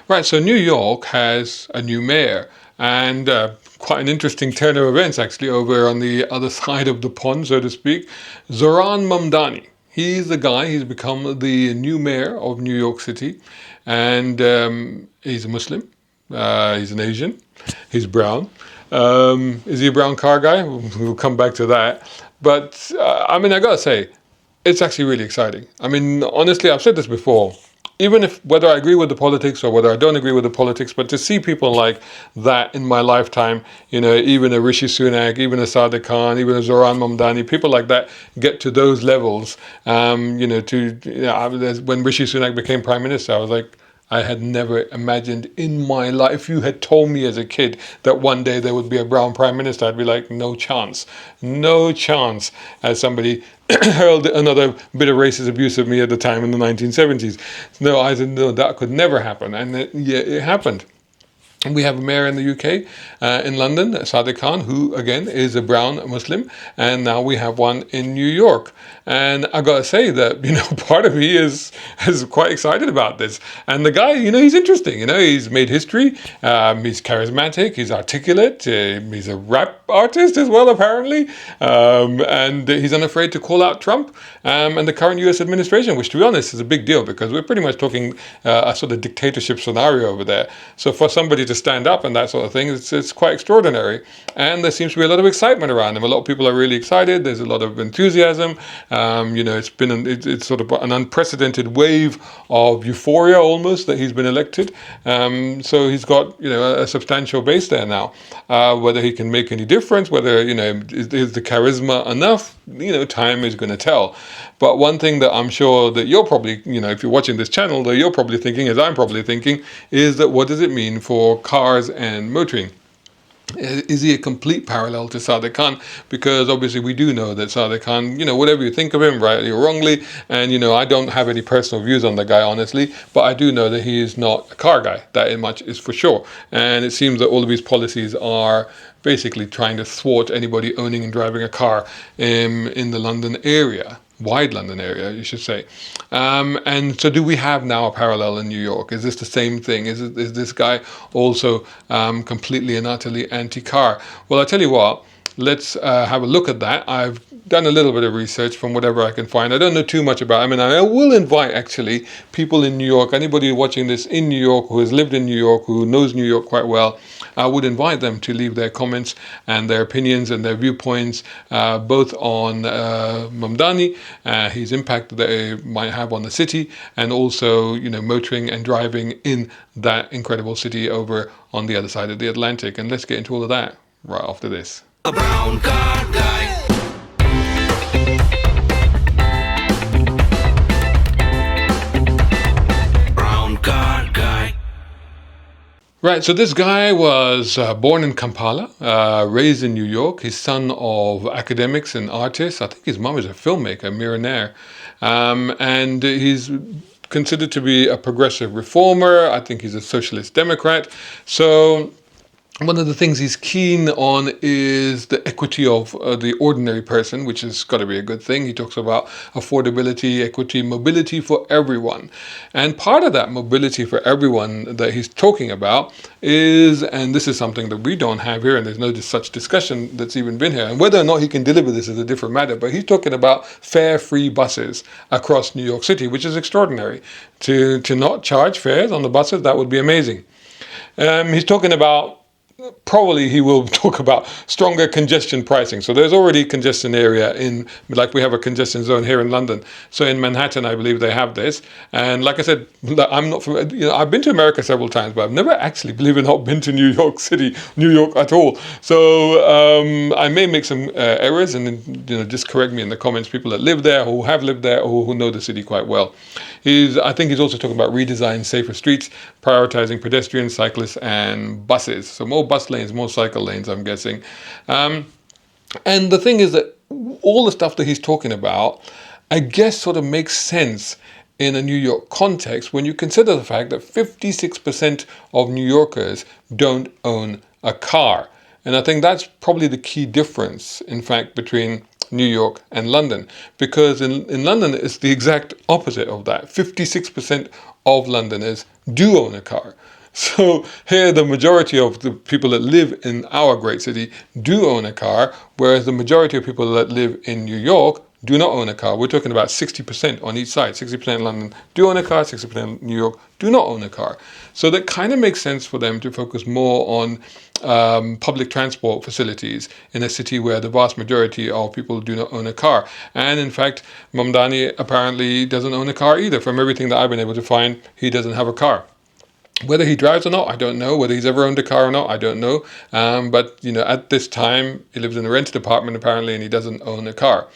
Right, so New York has a new mayor, and quite an interesting turn of events actually over on the other side of the pond, so to speak. Zohran Mamdani. He's the guy, he's become the new mayor of New York City, and he's a Muslim, he's an Asian, he's brown. Is he a brown car guy? We'll come back to that. But I mean, I gotta say, it's actually really exciting. I mean, honestly, I've said this before. Even if whether I agree with the politics or whether I don't agree with the politics, but to see people like that in my lifetime, even a Rishi Sunak, even a Sadiq Khan, even a Zohran Mamdani, people like that get to those levels. When Rishi Sunak became prime minister, I was like, I had never imagined in my life. If you had told me as a kid that one day there would be a brown prime minister, I'd be like, no chance. No chance. As somebody hurled another bit of racist abuse at me at the time in the 1970s. No, I said, no, that could never happen. And it happened. We have a mayor in the UK, in London, Sadiq Khan, who again is a brown Muslim, and now we have one in New York. And I gotta say that part of me is quite excited about this. And the guy, he's interesting. He's made history. He's charismatic. He's articulate. He's a rap artist as well, apparently, and he's unafraid to call out Trump and the current U.S. administration, which, to be honest, is a big deal because we're pretty much talking a sort of dictatorship scenario over there. So for somebody to stand up and that sort of thing, it's quite extraordinary. And there seems to be a lot of excitement around him. A lot of people are really excited. There's a lot of enthusiasm. It's sort of an unprecedented wave of euphoria almost that he's been elected. So he's got a substantial base there now. Whether he can make any difference, whether is the charisma enough, time is going to tell. But one thing that I'm sure that you're probably, if you're watching this channel, that you're probably thinking, as I'm probably thinking, is that what does it mean for cars and motoring? Is he a complete parallel to Sadiq Khan? Because obviously we do know that Sadiq Khan, whatever you think of him, rightly or wrongly, and I don't have any personal views on the guy, honestly, but I do know that he is not a car guy. That much is for sure. And it seems that all of his policies are basically trying to thwart anybody owning and driving a car in the London area. Wide London area, you should say. And so do we have now a parallel in New York? Is this the same thing? Is this guy also completely and utterly anti-car? Well, I tell you what, let's have a look at that. I've done a little bit of research from whatever I can find. I don't know too much about it. I mean, I will invite actually people in New York, anybody watching this in New York who has lived in New York, who knows New York quite well, I would invite them to leave their comments and their opinions and their viewpoints, both on Mamdani, his impact that it might have on the city, and also, motoring and driving in that incredible city over on the other side of the Atlantic. And let's get into all of that right after this. A brown car guy. Brown car guy. Right, so this guy was born in Kampala, raised in New York. He's son of academics and artists. I think his mom is a filmmaker, Mira Nair. And he's considered to be a progressive reformer. I think he's a socialist democrat. So one of the things he's keen on is the equity of the ordinary person, which has got to be a good thing. He talks about affordability, equity, mobility for everyone. And part of that mobility for everyone that he's talking about is, and this is something that we don't have here, and there's no such discussion that's even been here, and whether or not he can deliver this is a different matter, but he's talking about fare-free buses across New York City, which is extraordinary. To not charge fares on the buses, that would be amazing. He's talking about, probably he will talk about stronger congestion pricing. So there's already congestion area like we have a congestion zone here in London. So in Manhattan, I believe they have this. And like I said, I'm not from, I've been to America several times, but I've never actually, believe it or not, been to New York City, New York at all. So I may make some errors, and just correct me in the comments, people that live there, who have lived there, or who know the city quite well. I think he's also talking about redesigned, safer streets, prioritizing pedestrians, cyclists, and buses. So more bus lanes, more cycle lanes, I'm guessing. And the thing is that all the stuff that he's talking about, I guess, sort of makes sense in a New York context when you consider the fact that 56% of New Yorkers don't own a car. And I think that's probably the key difference, in fact, between New York and London, because in London it's the exact opposite of that. 56% of Londoners do own a car. So here the majority of the people that live in our great city do own a car, whereas the majority of people that live in New York do not own a car. We're talking about 60% on each side. 60% in London do own a car, 60% in New York do not own a car. So that kind of makes sense for them to focus more on public transport facilities in a city where the vast majority of people do not own a car. And in fact, Mamdani apparently doesn't own a car either. From everything that I've been able to find, he doesn't have a car. Whether he drives or not, I don't know. Whether he's ever owned a car or not, I don't know. But, at this time, he lives in a rented apartment apparently, and he doesn't own a car.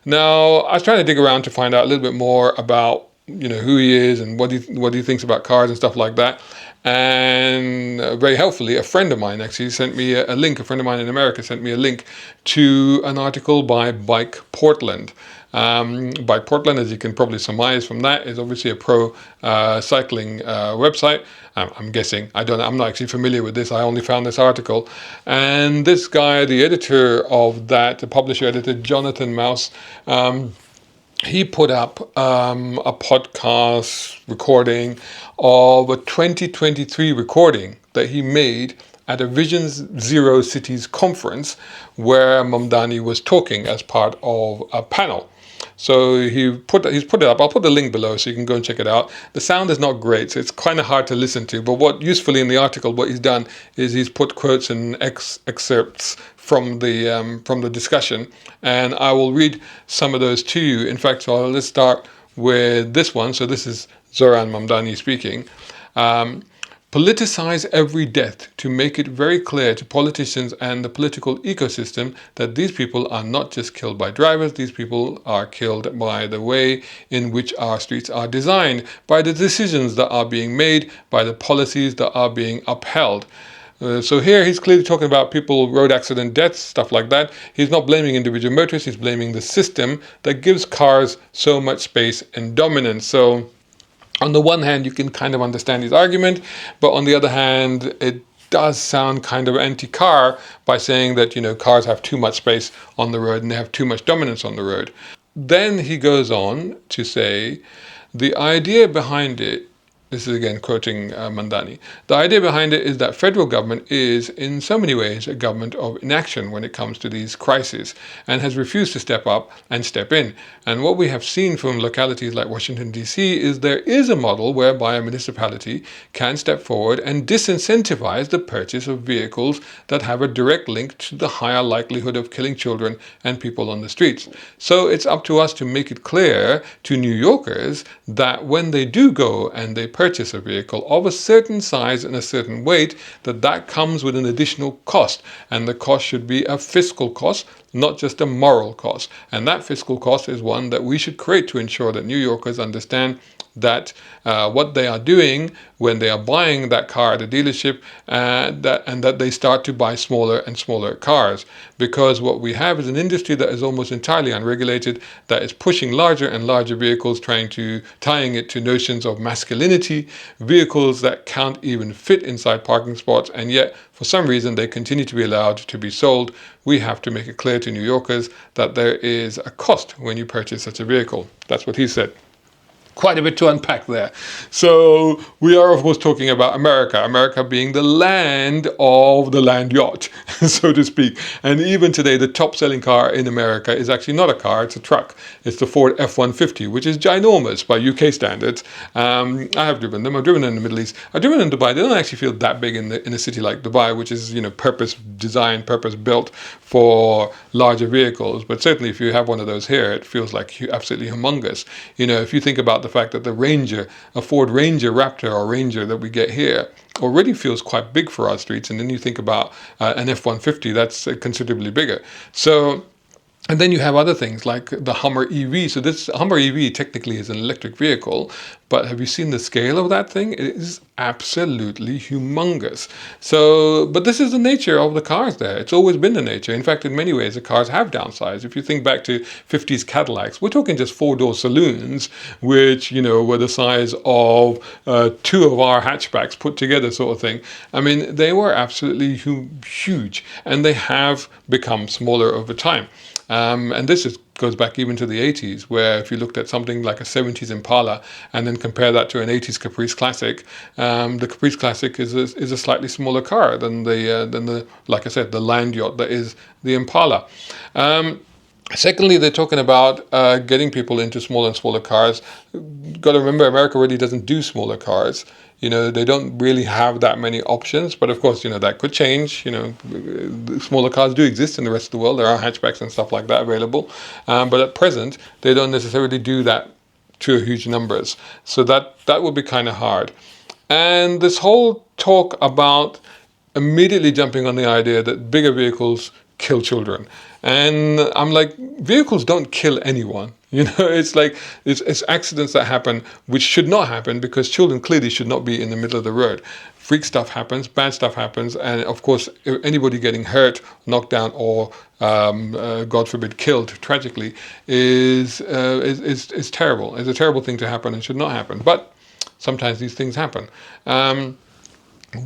Now, I was trying to dig around to find out a little bit more about, who he is and what he thinks about cars and stuff like that. And very helpfully, a friend of mine actually sent me a link. A friend of mine in America sent me a link to an article by Bike Portland. Bike Portland, as you can probably surmise from that, is obviously a pro cycling website. I'm guessing. I don't know. I'm not actually familiar with this. I only found this article. And this guy, the editor of that, the publisher editor, Jonathan Mouse, he put up a podcast recording of a 2023 recording that he made at a Vision Zero Cities conference where Mamdani was talking as part of a panel. So he's put it up. I'll put the link below so you can go and check it out. The sound is not great, so it's kind of hard to listen to. But what usefully in the article, what he's done is he's put quotes and excerpts from the discussion, and I will read some of those to you. In fact, so let's start with this one. So this is Zohran Mamdani speaking. Politicize every death to make it very clear to politicians and the political ecosystem that these people are not just killed by drivers, these people are killed by the way in which our streets are designed, by the decisions that are being made, by the policies that are being upheld. So here he's clearly talking about people, road accident deaths, stuff like that. He's not blaming individual motorists, he's blaming the system that gives cars so much space and dominance. So on the one hand, you can kind of understand his argument, but on the other hand, it does sound kind of anti-car by saying that, cars have too much space on the road and they have too much dominance on the road. Then he goes on to say, the idea behind it, this is again quoting Mamdani, the idea behind it is that federal government is in so many ways a government of inaction when it comes to these crises and has refused to step up and step in. And what we have seen from localities like Washington, D.C. is there is a model whereby a municipality can step forward and disincentivize the purchase of vehicles that have a direct link to the higher likelihood of killing children and people on the streets. So it's up to us to make it clear to New Yorkers that when they do go and they purchase a vehicle of a certain size and a certain weight, that comes with an additional cost, and the cost should be a fiscal cost, not just a moral cost. And that fiscal cost is one that we should create to ensure that New Yorkers understand that what they are doing when they are buying that car at a dealership, and that they start to buy smaller and smaller cars, because what we have is an industry that is almost entirely unregulated, that is pushing larger and larger vehicles, tying it to notions of masculinity, vehicles that can't even fit inside parking spots, and yet for some reason they continue to be allowed to be sold. We have to make it clear to New Yorkers that there is a cost when you purchase such a vehicle. That's what he said. Quite a bit to unpack there. So we are, of course, talking about America being the land of the land yacht, so to speak. And even today, the top selling car in America is actually not a car, it's a truck. It's the Ford F-150, which is ginormous by UK standards. I have driven them. I've driven in the Middle East. I've driven in Dubai. They don't actually feel that big in a city like Dubai, which is, purpose designed, purpose built for larger vehicles. But certainly if you have one of those here, it feels like absolutely humongous. If you think about the fact that the Ranger, a Ford Ranger Raptor or Ranger that we get here, already feels quite big for our streets. And then you think about an F-150, that's considerably bigger. So, and then you have other things like the Hummer EV. So this Hummer EV technically is an electric vehicle, but have you seen the scale of that thing? It is absolutely humongous. So, but this is the nature of the cars there. It's always been the nature. In fact, in many ways, the cars have downsized. If you think back to 50s Cadillacs, we're talking just four-door saloons, which, were the size of two of our hatchbacks put together sort of thing. I mean, they were absolutely huge, and they have become smaller over time. And this is goes back even to the 80s, where if you looked at something like a 70s Impala and then compare that to an 80s Caprice Classic, the Caprice Classic is a slightly smaller car than the like I said, the land yacht that is the Impala. Secondly, they're talking about getting people into smaller and smaller cars. Got to remember, America really doesn't do smaller cars. They don't really have that many options. But of course, that could change. Smaller cars do exist in the rest of the world. There are hatchbacks and stuff like that available. But at present, they don't necessarily do that to huge numbers. So that would be kind of hard. And this whole talk about immediately jumping on the idea that bigger vehicles kill children. And I'm like, vehicles don't kill anyone. It's like it's accidents that happen which should not happen, because children clearly should not be in the middle of the road. Freak stuff happens, bad stuff happens, and of course anybody getting hurt, knocked down, or God forbid killed tragically is terrible. It's a terrible thing to happen and should not happen. But sometimes these things happen.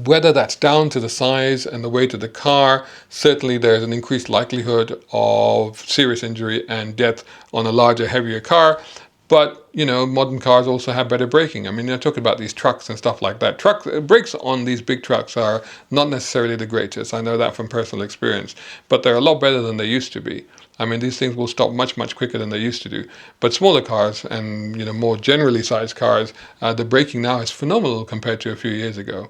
Whether that's down to the size and the weight of the car, certainly there's an increased likelihood of serious injury and death on a larger, heavier car. But, modern cars also have better braking. I mean, you're talking about these trucks and stuff like that. Brakes on these big trucks are not necessarily the greatest. I know that from personal experience. But they're a lot better than they used to be. I mean, these things will stop much, much quicker than they used to do. But smaller cars and, more generally sized cars, the braking now is phenomenal compared to a few years ago.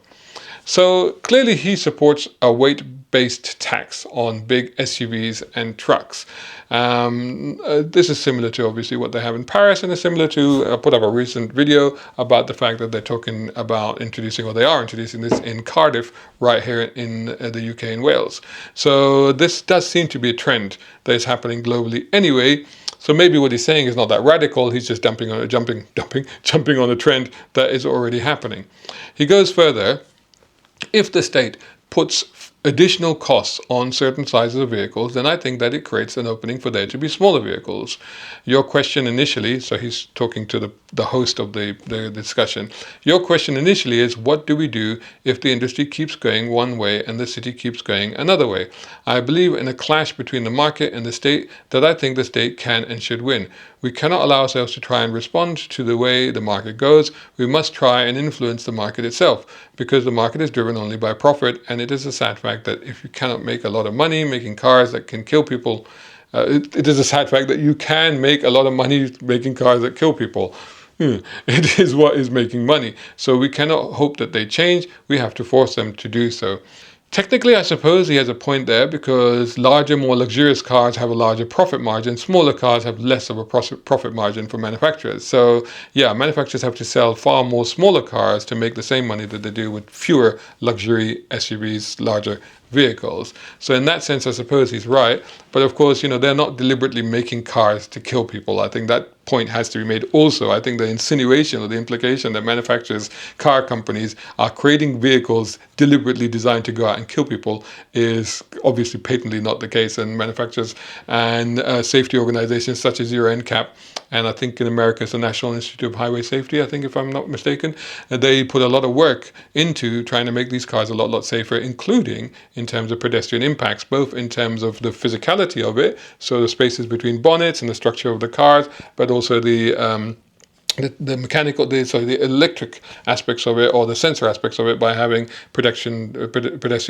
So clearly he supports a weight-based tax on big SUVs and trucks. This is similar to obviously what they have in Paris, and is similar to, I put up a recent video about the fact that they're talking about introducing, or they are introducing this in Cardiff, right here in the UK and Wales. So this does seem to be a trend that is happening globally anyway. So maybe what he's saying is not that radical. He's just jumping on a trend that is already happening. He goes further. If the state puts additional costs on certain sizes of vehicles, then I think that it creates an opening for there to be smaller vehicles. Your question initially, so he's talking to the host of the discussion, your question initially is, what do we do if the industry keeps going one way and the city keeps going another way? I believe in a clash between the market and the state that I think the state can and should win. We cannot allow ourselves to try and respond to the way the market goes. We must try and influence the market itself, because the market is driven only by profit, and it is a sad fact that if you cannot make a lot of money making cars that can kill people, it is a sad fact that you can make a lot of money making cars that kill people. It is what is making money. So we cannot hope that they change. We have to force them to do so. Technically, I suppose he has a point there, because larger, more luxurious cars have a larger profit margin. Smaller cars have less of a profit margin for manufacturers. So yeah, manufacturers have to sell far more smaller cars to make the same money that they do with fewer luxury SUVs, larger vehicles. So in that sense, I suppose he's right. But of course, they're not deliberately making cars to kill people. I think that point has to be made also. I think the insinuation or the implication that manufacturers, car companies, are creating vehicles deliberately designed to go out and kill people is obviously patently not the case. And manufacturers and safety organizations such as Euro NCAP, and I think in America it's the National Institute of Highway Safety, I think, if I'm not mistaken, they put a lot of work into trying to make these cars a lot safer, including in terms of pedestrian impacts, both in terms of the physicality of it, so the spaces between bonnets and the structure of the cars, but also the mechanical, the electric aspects of it, or the sensor aspects of it, by having pedestrian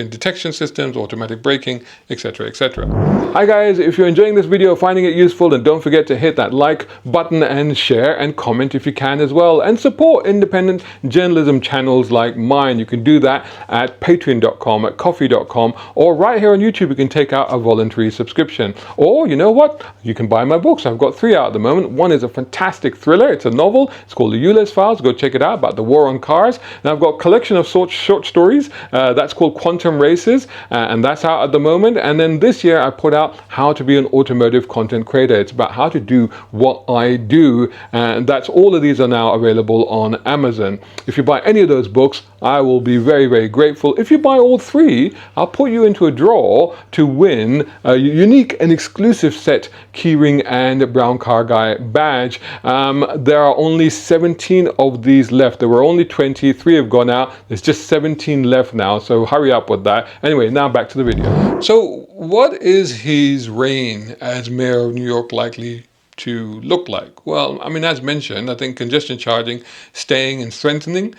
detection systems, automatic braking, etc., etc. Hi guys, if you're enjoying this video, finding it useful, then don't forget to hit that like button and share and comment if you can as well, and support independent journalism channels like mine. You can do that at patreon.com, at coffee.com, or right here on YouTube you can take out a voluntary subscription. Or you know what, you can buy my books. I've got 3 out at the moment. One is a fantastic thriller. It's a novel. It's called The Ulysses Files. Go check it out, about the war on cars. And I've got a collection of short stories that's called Quantum Races, and that's out at the moment. And then this year I put out How to Be an Automotive Content Creator. It's about how to do what I do, and that's all of these are now available on Amazon. If you buy any of those books, I will be very, very grateful. If you buy all 3, I'll put you into a draw to win a unique and exclusive set keyring and brown car guy badge. There are only 17 of these left. There were only 20, 3 have gone out. There's just 17 left now, so hurry up with that. Anyway, now back to the video. So what is his reign as mayor of New York likely to look like? Well, I mean, as mentioned, I think congestion charging staying and strengthening.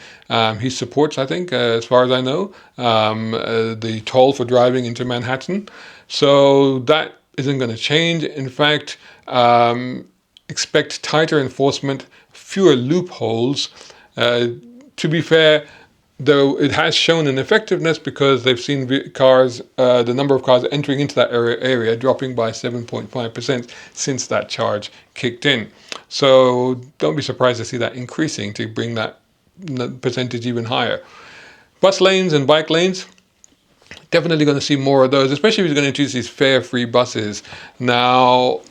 He supports, I think, as far as I know, the toll for driving into Manhattan. So that isn't going to change. In fact, expect tighter enforcement, fewer loopholes. To be fair, though it has shown an effectiveness because they've seen cars, the number of cars entering into that area dropping by 7.5% since that charge kicked in. So don't be surprised to see that increasing to bring that percentage even higher. Bus lanes and bike lanes, definitely going to see more of those, especially if he's going to introduce these fare-free buses. Now,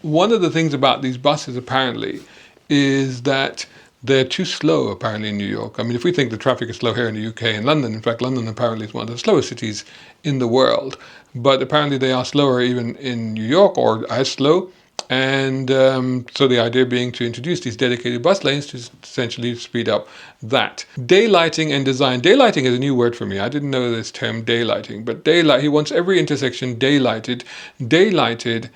one of the things about these buses apparently is that they're too slow apparently in New York. I mean, if we think the traffic is slow here in the UK and London, in fact, London apparently is one of the slowest cities in the world, but apparently they are slower even in New York, or as slow. And so the idea being to introduce these dedicated bus lanes to essentially speed up that. Daylighting and design. Daylighting is a new word for me. I didn't know this term daylighting, but daylight, he wants every intersection daylighted. Daylighted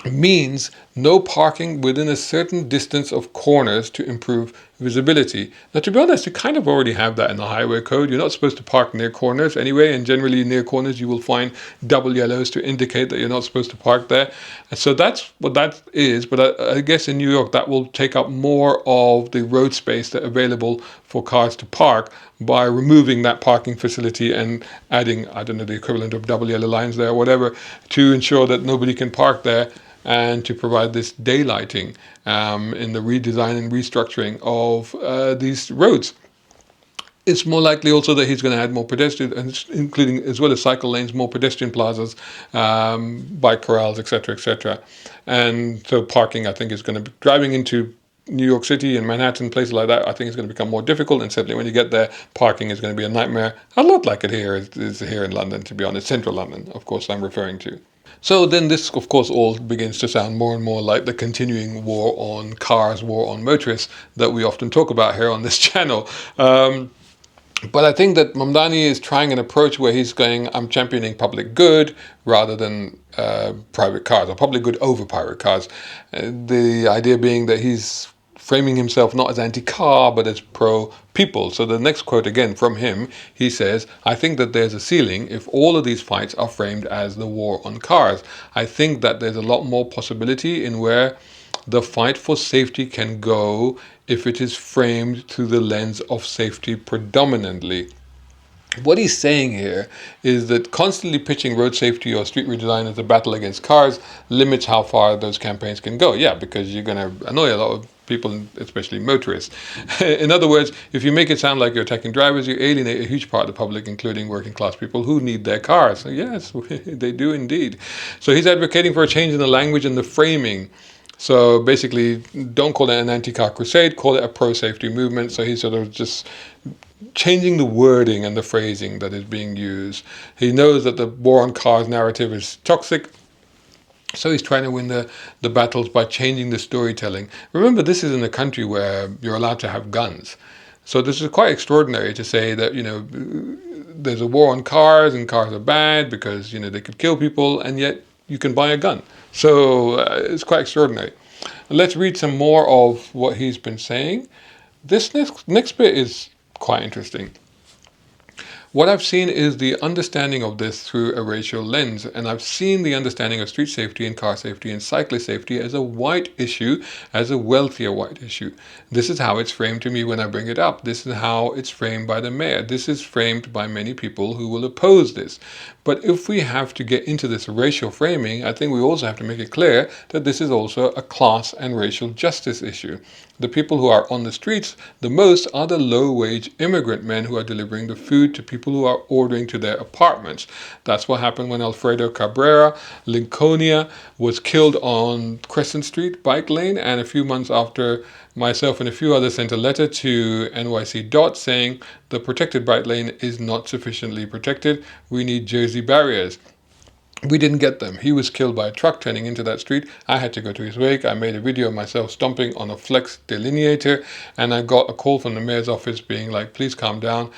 means no parking within a certain distance of corners to improve visibility. Now, to be honest, you kind of already have that in the highway code. You're not supposed to park near corners anyway, and generally near corners you will find double yellows to indicate that you're not supposed to park there. And so that's what that is, but I guess in New York that will take up more of the road space that available for cars to park by removing that parking facility and adding, I don't know, the equivalent of double yellow lines there or whatever, to ensure that nobody can park there, and to provide this daylighting in the redesign and restructuring of these roads. It's more likely also that he's going to add more pedestrian, including as well as cycle lanes, more pedestrian plazas, bike corrals, etc., etc. And so parking, I think, is going to be driving into New York City and Manhattan, places like that, I think it's going to become more difficult, and certainly when you get there, parking is going to be a nightmare. A lot like it here is here in London, to be honest, central London, of course, I'm referring to. So then this, of course, all begins to sound more and more like the continuing war on cars, war on motorists that we often talk about here on this channel. But I think that Mamdani is trying an approach where he's going, I'm championing public good rather than private cars, or public good over private cars. The idea being that he's framing himself not as anti-car, but as pro-people. So the next quote again from him, he says, I think that there's a ceiling if all of these fights are framed as the war on cars. I think that there's a lot more possibility in where the fight for safety can go if it is framed through the lens of safety predominantly. What he's saying here is that constantly pitching road safety or street redesign as a battle against cars limits how far those campaigns can go. Yeah, because you're going to annoy a lot of people, especially motorists. In other words, if you make it sound like you're attacking drivers, you alienate a huge part of the public, including working class people who need their cars. So yes, they do indeed. So he's advocating for a change in the language and the framing. So basically, don't call it an anti-car crusade, call it a pro-safety movement. So he's sort of just changing the wording and the phrasing that is being used. He knows that the war on cars narrative is toxic, so he's trying to win the battles by changing the storytelling. Remember, this is in a country where you're allowed to have guns. So this is quite extraordinary to say that, you know, there's a war on cars and cars are bad because, you know, they could kill people, and yet you can buy a gun. So it's quite extraordinary. Let's read some more of what he's been saying. This next bit is quite interesting. What I've seen is the understanding of this through a racial lens, and I've seen the understanding of street safety and car safety and cyclist safety as a white issue, as a wealthier white issue. This is how it's framed to me when I bring it up. This is how it's framed by the mayor. This is framed by many people who will oppose this. But if we have to get into this racial framing, I think we also have to make it clear that this is also a class and racial justice issue. The people who are on the streets the most are the low-wage immigrant men who are delivering the food to people who are ordering to their apartments. That's what happened when Alfredo Cabrera, Lincolnia, was killed on Crescent Street bike lane, and a few months after, myself and a few others sent a letter to NYC DOT saying the protected bike lane is not sufficiently protected. We need Jersey barriers. We didn't get them. He was killed by a truck turning into that street. I had to go to his wake. I made a video of myself stomping on a flex delineator, and I got a call from the mayor's office being like, "Please calm down.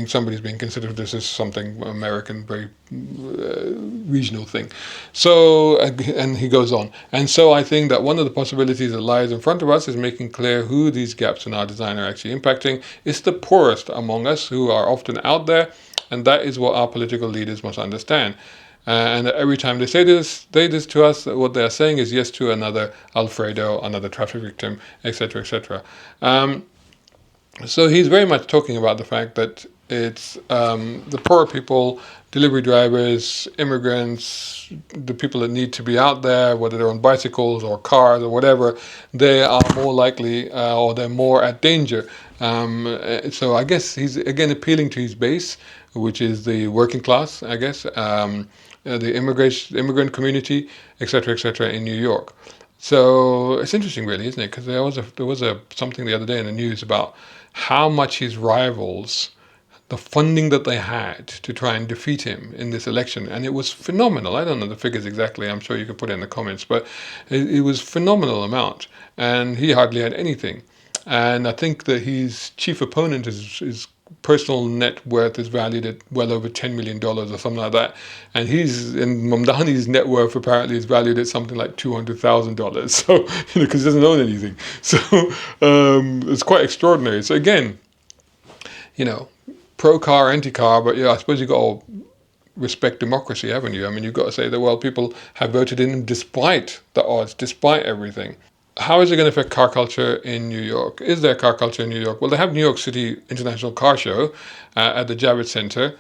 Somebody's being considered. This is something American, very regional thing." So, and he goes on. And so I think that one of the possibilities that lies in front of us is making clear who these gaps in our design are actually impacting. It's the poorest among us who are often out there. And that is what our political leaders must understand. And every time they say this to us, what they are saying is yes to another Alfredo, another traffic victim, etc., etc. So he's very much talking about the fact that it's the poor people, delivery drivers, immigrants, the people that need to be out there, whether they're on bicycles or cars or whatever, they are more likely or they're more at danger. So I guess he's again appealing to his base, which is the working class, I guess, the immigrant community, etc., in New York. So it's interesting, really, isn't it? Because there was something the other day in the news about how much his rivals, the funding that they had to try and defeat him in this election, and it was phenomenal. I don't know the figures exactly. I'm sure you can put it in the comments, but it was phenomenal amount, and he hardly had anything. And I think that his chief opponent is personal net worth is valued at well over $10 million or something like that, and Mamdani's net worth apparently is valued at something like $200,000. So because he doesn't own anything, so it's quite extraordinary. So again, pro car, anti car, but I suppose you got to respect democracy, haven't you? I mean, you've got to say that, well, people have voted in him despite the odds, despite everything. How is it going to affect car culture in New York? Is there car culture in New York? Well, they have New York City International Car Show at the Javits Center.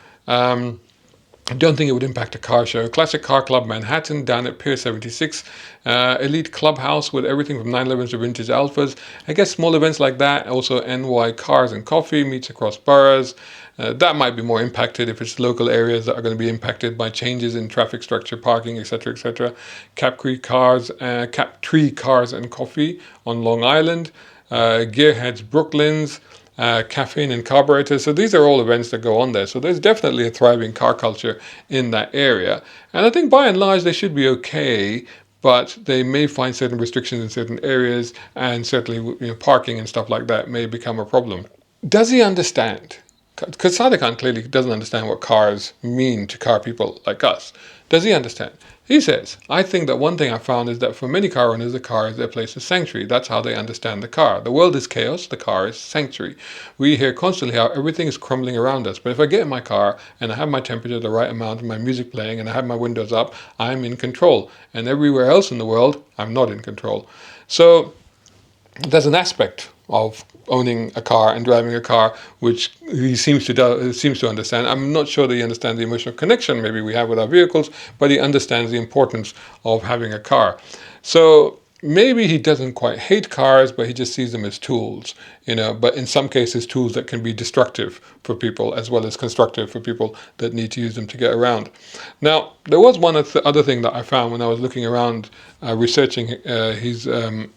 I don't think it would impact a car show. Classic Car Club Manhattan down at Pier 76. Elite Clubhouse with everything from 911s to vintage Alphas. I guess small events like that. Also NY Cars and Coffee meets across boroughs. That might be more impacted if it's local areas that are going to be impacted by changes in traffic structure, parking, etc., etc. Captree Cars and Coffee on Long Island. Gearheads Brooklyns. Caffeine and carburetors. So these are all events that go on there. So there's definitely a thriving car culture in that area. And I think by and large they should be okay, but they may find certain restrictions in certain areas, and certainly parking and stuff like that may become a problem. Does he understand? Because Sadiq Khan clearly doesn't understand what cars mean to car people like us. Does he understand? He says, I think that one thing I found is that for many car owners, the car is their place of sanctuary. That's how they understand the car. The world is chaos, the car is sanctuary. We hear constantly how everything is crumbling around us. But if I get in my car and I have my temperature the right amount and my music playing and I have my windows up, I'm in control. And everywhere else in the world, I'm not in control. So there's an aspect of owning a car and driving a car which he seems to understand. I'm not sure that he understands the emotional connection maybe we have with our vehicles, but he understands the importance of having a car. So maybe he doesn't quite hate cars, but he just sees them as tools, but in some cases tools that can be destructive for people as well as constructive for people that need to use them to get around. Now, there was one other thing that I found when I was looking around researching his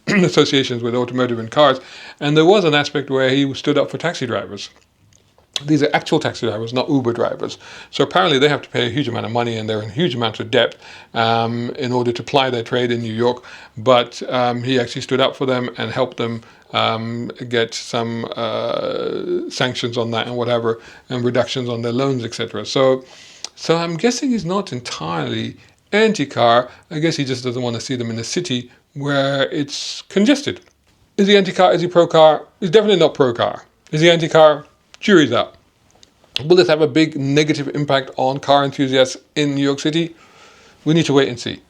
associations with automotive and cars, and there was an aspect where he stood up for taxi drivers. These are actual taxi drivers, not Uber drivers. So apparently they have to pay a huge amount of money and they're in huge amounts of debt in order to ply their trade in New York. But he actually stood up for them and helped them get some sanctions on that and whatever, and reductions on their loans, etc. So I'm guessing he's not entirely anti-car. I guess he just doesn't want to see them in a city where it's congested. Is he anti-car? Is he pro-car? He's definitely not pro-car. Is he anti-car? Jury's out. Will this have a big negative impact on car enthusiasts in New York City? We need to wait and see.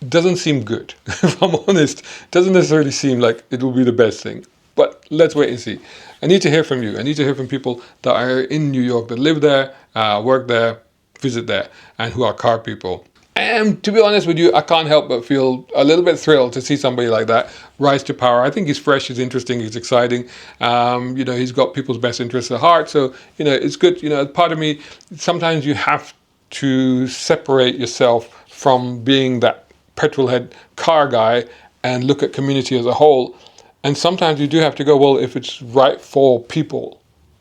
Doesn't seem good, if I'm honest. Doesn't necessarily seem like it will be the best thing. But let's wait and see. I need to hear from you. I need to hear from people that are in New York, that live there, work there, visit there, and who are car people. And to be honest with you, I can't help but feel a little bit thrilled to see somebody like that rise to power. I think he's fresh, he's interesting, he's exciting. He's got people's best interests at heart. So, it's good. Part of me, sometimes you have to separate yourself from being that petrolhead car guy and look at community as a whole. And sometimes you do have to go, well, if it's right for people,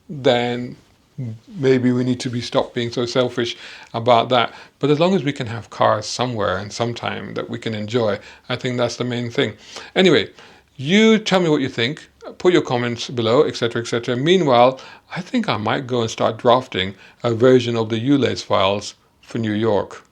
then maybe we need to stop being so selfish about that. But as long as we can have cars somewhere and sometime that we can enjoy, I think that's the main thing. Anyway, you tell me what you think. Put your comments below, etc., etc. Meanwhile, I think I might go and start drafting a version of the ULEZ files for New York.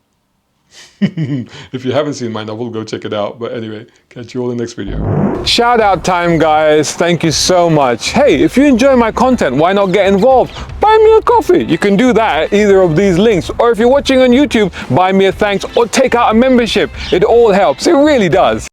If you haven't seen my novel, go check it out. But anyway, catch you all in the next video. Shout out time, guys. Thank you so much. Hey, if you enjoy my content, why not get involved? Buy me a coffee. You can do that at either of these links. Or if you're watching on YouTube, buy me a thanks or take out a membership. It all helps. It really does.